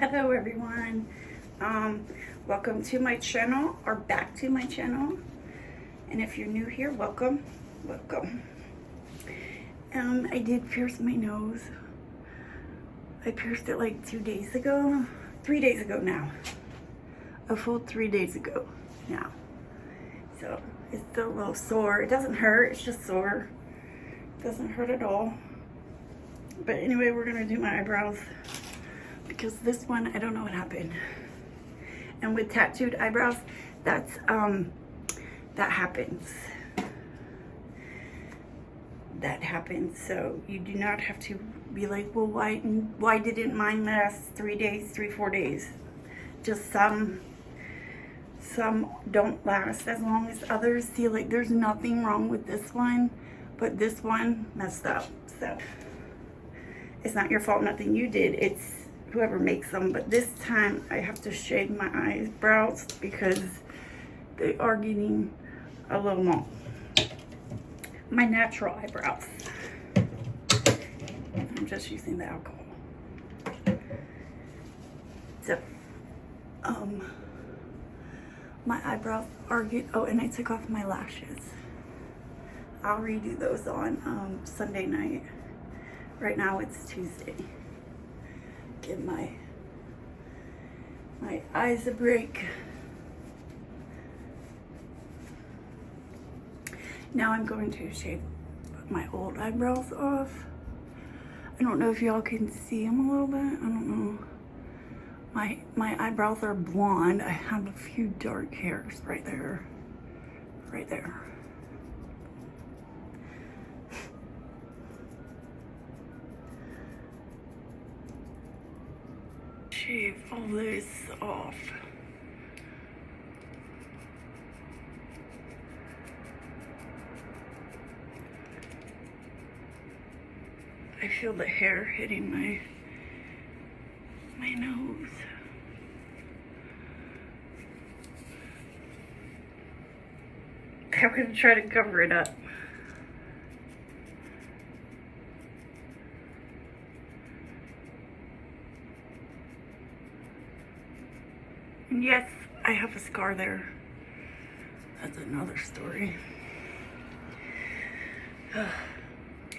Hello everyone. Welcome to my channel, or back to my channel. And if you're new here, welcome. I did pierce my nose. I pierced it like 2 days ago. 3 days ago now. A full 3 days ago now. So it's still a little sore. It doesn't hurt, it's just sore. It doesn't hurt at all. But anyway, we're gonna do my eyebrows, because this one, I don't know what happened. And with tattooed eyebrows, that happens. That happens. So you do not have to be like, well, why didn't mine last 3 days, 4 days? Just some don't last as long as others. See, like, there's nothing wrong with this one, but this one messed up. So it's not your fault, nothing you did. It's whoever makes them. But this time I have to shave my eyebrows because they are getting a little long. My natural eyebrows. I'm just using the alcohol. So, my eyebrows are oh, and I took off my lashes. I'll redo those on Sunday night. Right now it's Tuesday. Give my eyes a break. Now I'm going to shave my old eyebrows off. I don't know if y'all can see them a little bit. I don't know. My eyebrows are blonde. I have a few dark hairs right there. Right there. Shave all this off. I feel the hair hitting my nose. I'm gonna try to cover it up. And yes, I have a scar there. That's another story.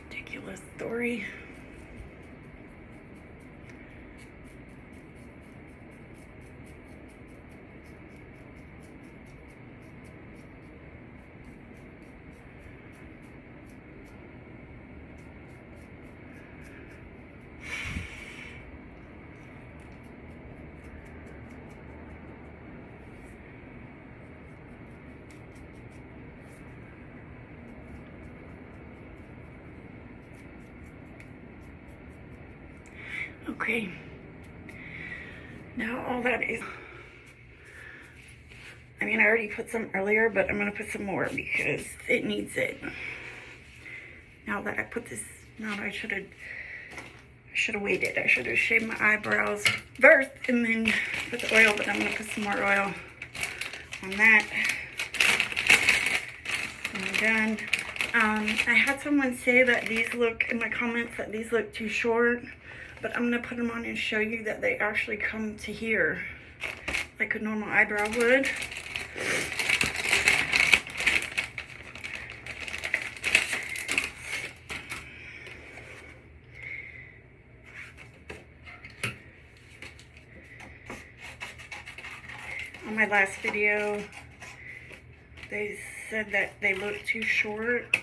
Ridiculous story. Okay, now all that is, I mean, I already put some earlier, but I'm gonna put some more because it needs it. Now that I put this, I should have waited. I should have shaved my eyebrows first and then put the oil, but I'm gonna put some more oil on that. I'm done. I had someone say that these look, in my comments, that these look too short. But I'm going to put them on and show you that they actually come to here, like a normal eyebrow would. On my last video, they said that they look too short,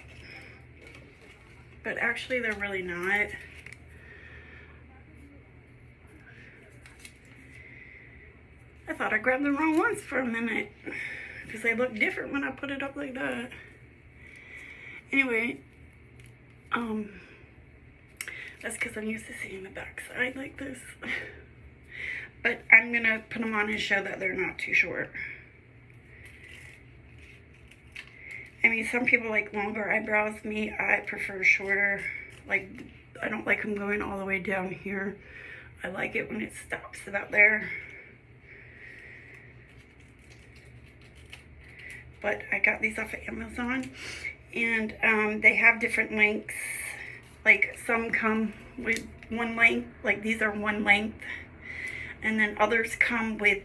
but actually they're really not. I thought I grabbed the wrong ones for a minute because they look different when I put it up like that. Anyway, that's because I'm used to seeing the back side like this. But I'm going to put them on and show that they're not too short. I mean, some people like longer eyebrows. Me, I prefer shorter. Like, I don't like them going all the way down here. I like it when it stops about there. But I got these off of Amazon, and they have different lengths. Like, some come with one length, like these are one length. And then others come with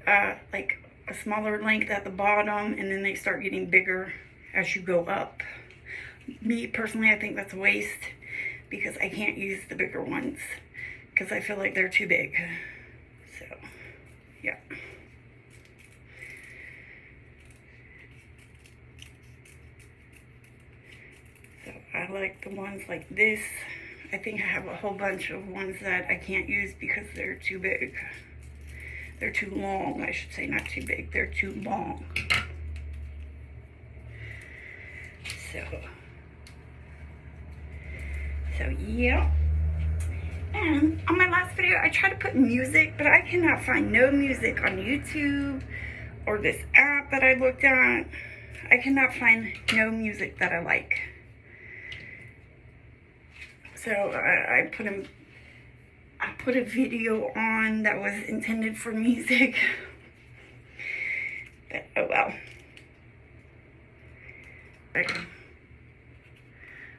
like a smaller length at the bottom, and then they start getting bigger as you go up. Me personally, I think that's a waste because I can't use the bigger ones because I feel like they're too big. So, yeah. So I like the ones like this. I think I have a whole bunch of ones that I can't use because they're too big. They're too long, I should say, not too big. They're too long. So yeah. And on my last video, I tried to put music, but I cannot find no music on YouTube or this app that I looked at. I cannot find no music that I like. So I put a video on that was intended for music. But oh well.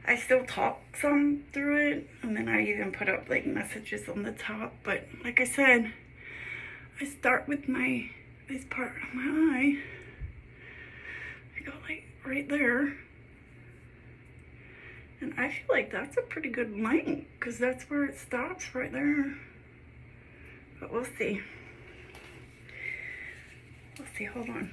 I still talk some through it, and then I even put up like messages on the top. But like I said, I start with this part of my eye. I go like right there, and I feel like that's a pretty good length because that's where it stops, right there. But we'll see. We'll see. Hold on.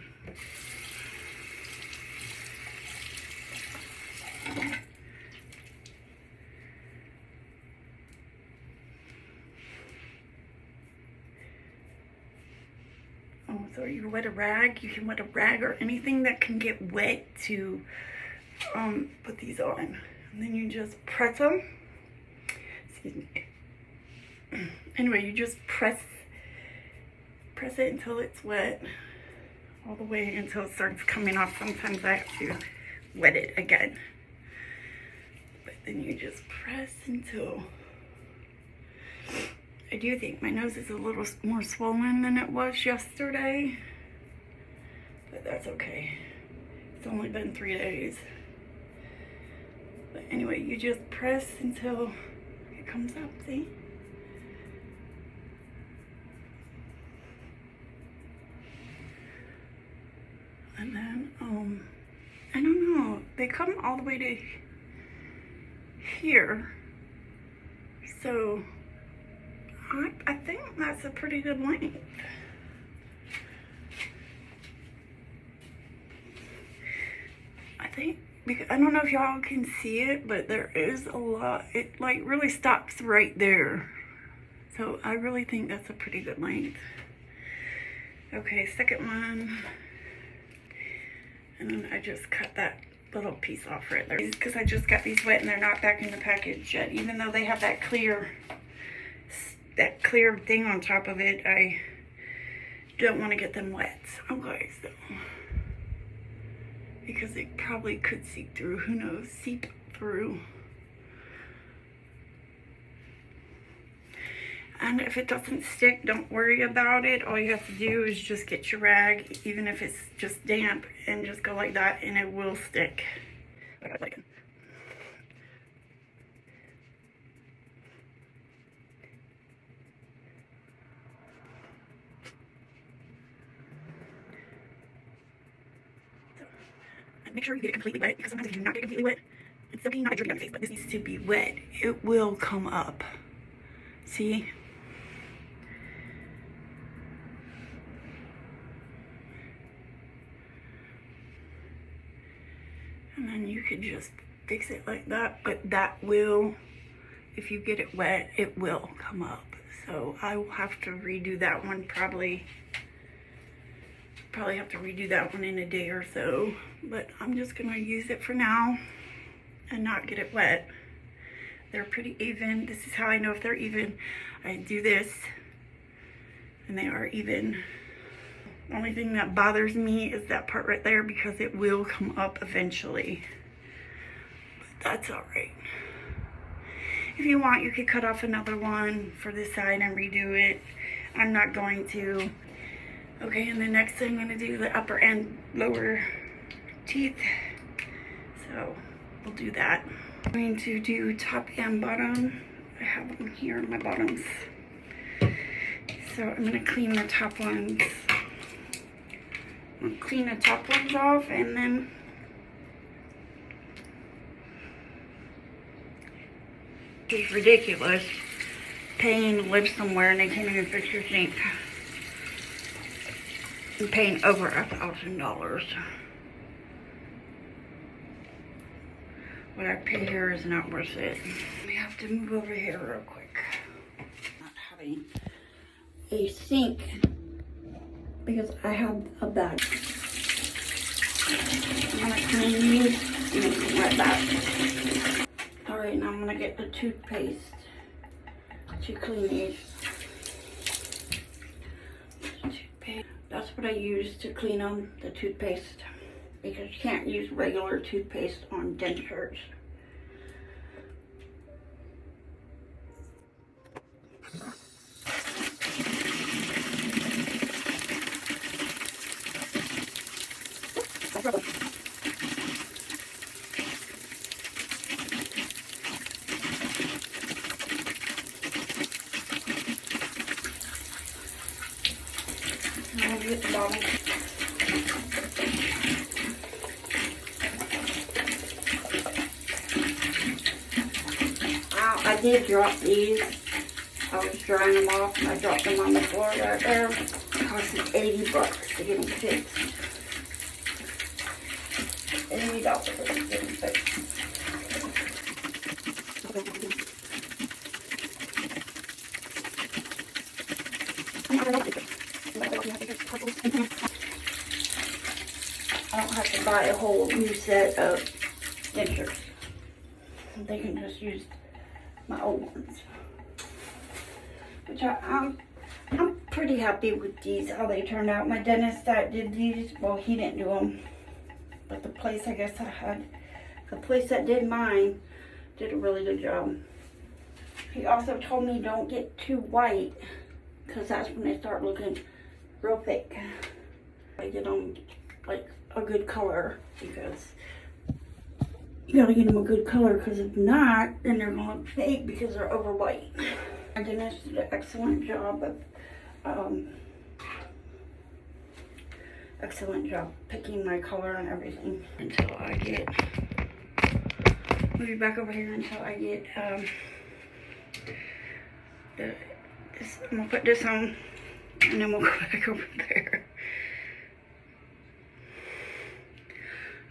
Oh, so you wet a rag? You can wet a rag or anything that can get wet to put these on. And then you just press them. Excuse me. Anyway, you just press it until it's wet. All the way until it starts coming off. Sometimes I have to wet it again. But then you just press until... I do think my nose is a little more swollen than it was yesterday, but that's okay. It's only been 3 days. But anyway, you just press until it comes up, see? And then, I don't know, they come all the way to here, so I think that's a pretty good length. I think, because I don't know if y'all can see it, but there is a lot. It like really stops right there. So I really think that's a pretty good length. Okay, second one. And then I just cut that little piece off right there. Because I just got these wet and they're not back in the package yet. Even though they have that clear thing on top of it, I don't want to get them wet. Okay, so because it probably could seep through, who knows, seep through. And if it doesn't stick, don't worry about it. All you have to do is just get your rag, even if it's just damp, and just go like that and it will stick. Make sure you get it completely wet, because sometimes if you do not get it completely wet, it's still not dripping on your face, but this needs to be wet. It will come up. See? And then you can just fix it like that, but that will, if you get it wet, it will come up. So I will have to redo that one probably have to redo that one in a day or so, but I'm just gonna use it for now and not get it wet. They're pretty even. This is how I know if they're even. I do this and they are even. The only thing that bothers me is that part right there, because it will come up eventually, but that's all right. If you want, you could cut off another one for this side and redo it. I'm not going to. Okay, and the next thing I'm going to do the upper and lower teeth. So we'll do that. I'm going to do top and bottom. I have them here, my bottoms. So So I'm gonna clean the top ones. I'll clean the top ones off, and then it's ridiculous paying to live somewhere and they can't even fix your sink. I'm paying over $1,000. What I pay here is not worth it. We have to move over here real quick. Not having a sink because I have a bag. I'm gonna clean these and then come right back. Alright, now I'm gonna get the toothpaste to clean these. Toothpaste. That's what I use to clean them, the toothpaste. Because you can't use regular toothpaste on dentures. I'll get the bottom. I did drop these. I was drying them off and I dropped them on the floor right there. It cost me $80 to get them fixed. $80 to get them fixed. I don't have to buy a whole new set of dentures. They can just use my old ones. Which I'm pretty happy with these, how they turned out. My dentist that did these, well, he didn't do them. But the place, I guess I had, the place that did mine did a really good job. He also told me don't get too white, because that's when they start looking real fake. I get them like a good color, because you gotta get them a good color, because if not, then they're gonna look fake because they're over white. My dentist did an excellent job picking my color and everything until I get, move you back over here until I get, I'm gonna put this on and then we'll go back over there.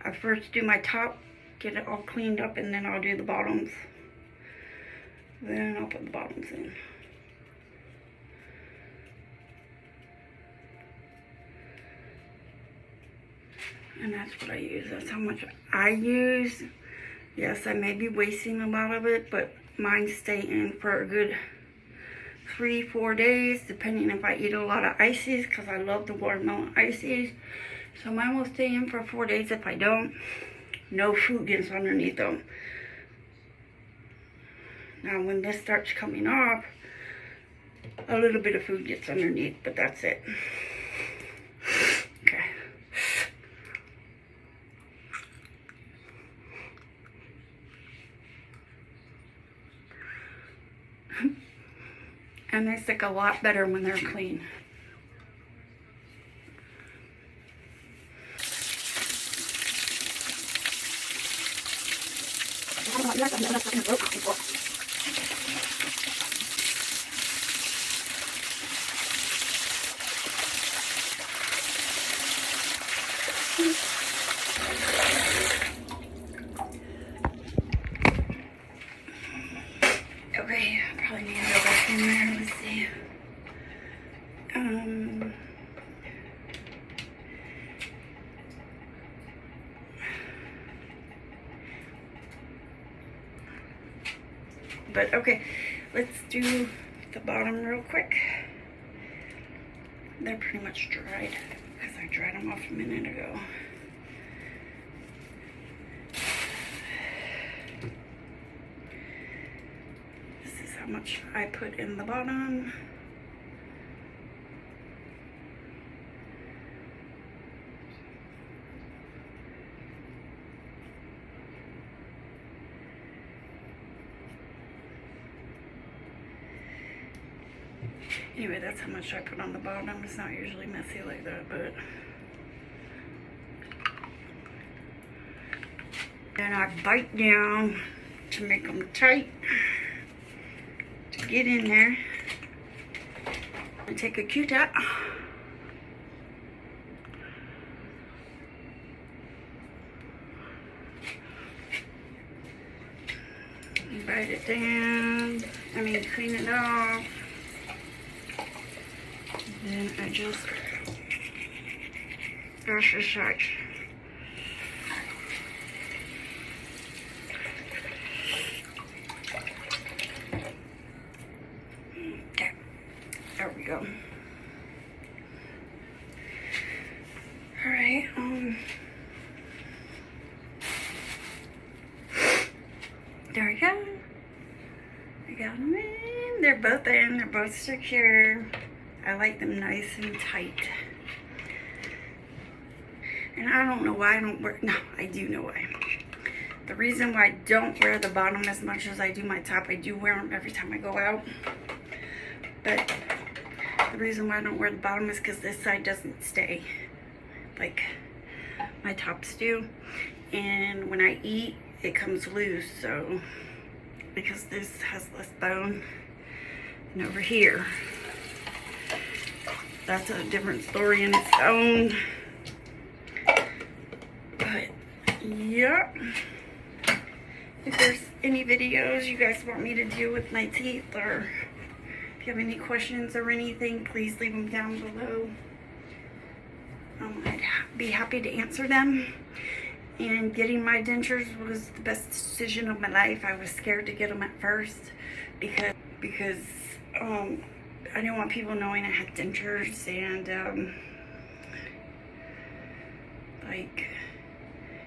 I first do my top, get it all cleaned up, and then I'll do the bottoms. Then I'll put the bottoms in. And that's what I use. That's how much I use. Yes, I may be wasting a lot of it, but mine stay in for a good 3-4 days, depending if I eat a lot of ices, because I love the watermelon ices. So mine will stay in for 4 days. If I don't, no food gets underneath them. Now when this starts coming off, a little bit of food gets underneath, but that's it. Okay. And they stick a lot better when they're clean. Okay, I probably need to go back in there. Let's see. But okay, let's do the bottom real quick. They're pretty much dried because I dried them off a minute ago. This is how much I put in the bottom. Anyway, that's how much I put on the bottom. It's not usually messy like that, but... Then I bite down to make them tight to get in there. And take a Q-tip. Bite it down. Clean it off. Then I just brush this out. Okay, there we go. All right. There we go. I got them in. They're both in. They're both secure. I like them nice and tight. And I don't know why I don't wear... No, I do know why. The reason why I don't wear the bottom as much as I do my top, I do wear them every time I go out. But the reason why I don't wear the bottom is because this side doesn't stay like my tops do. And when I eat, it comes loose. So, because this has less bone. And over here, that's a different story in its own. But, yeah. If there's any videos you guys want me to do with my teeth, or if you have any questions or anything, please leave them down below. I'd be happy to answer them. And getting my dentures was the best decision of my life. I was scared to get them at first because I didn't want people knowing I had dentures, and like,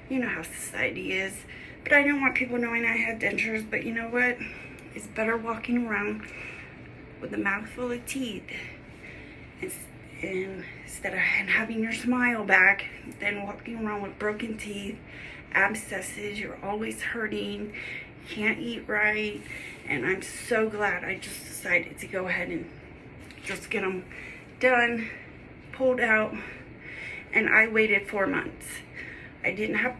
you know how society is. But I didn't want people knowing I had dentures. But you know what? It's better walking around with a mouthful of teeth instead of having your smile back than walking around with broken teeth, abscesses, you're always hurting, can't eat right. And I'm so glad I just decided to go ahead and just get them done, pulled out. And I waited 4 months. I didn't have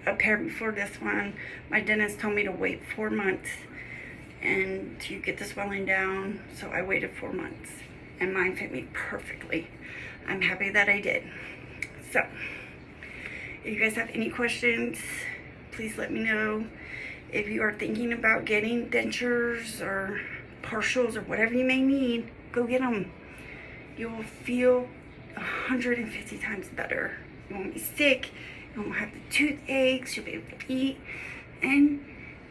a pair before this one. My dentist told me to wait 4 months and to get the swelling down, so I waited 4 months. And mine fit me perfectly. I'm happy that I did. So, if you guys have any questions, please let me know. If you are thinking about getting dentures or partials or whatever you may need, go get them. You will feel 150 times better. You won't be sick. You won't have the toothaches. You'll be able to eat. And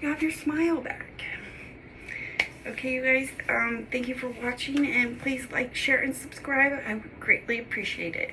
you have your smile back. Okay, you guys, thank you for watching, and please like, share, and subscribe. I would greatly appreciate it.